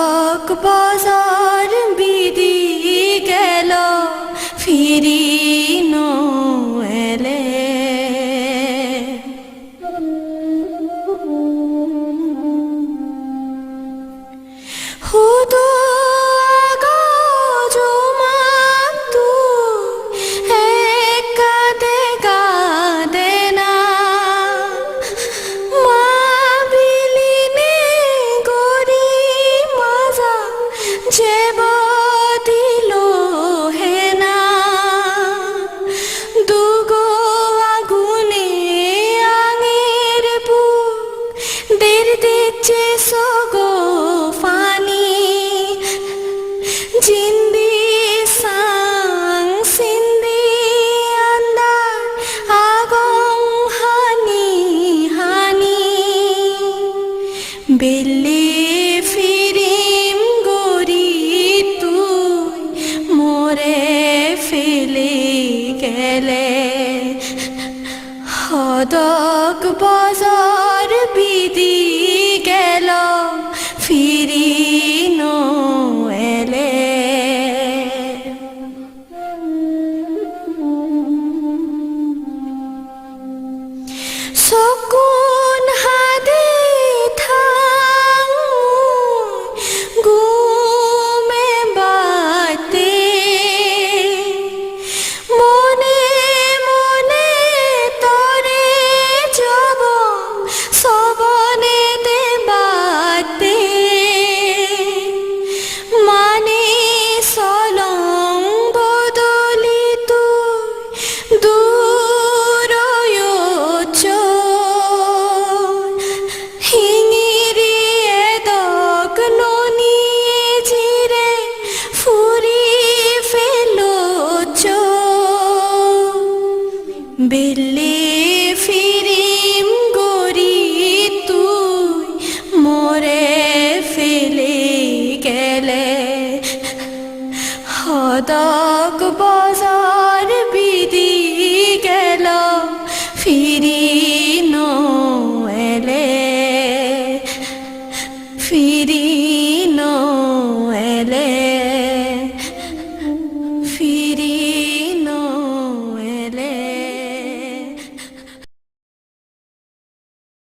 সদক বাজার বিধি গেল ফিরি নো এলে হুদু বেলে ফিরিম গরি তুই মোরে ফেলে গেলে সদক বাজার বিধি গেল ফিরি নো এলে সকুন হাদে বেলে ফিরিম গরি তুই মোরে ফেলে গেলে সদক বাজার বিধি গেল ফিরি নো এলে ফিরি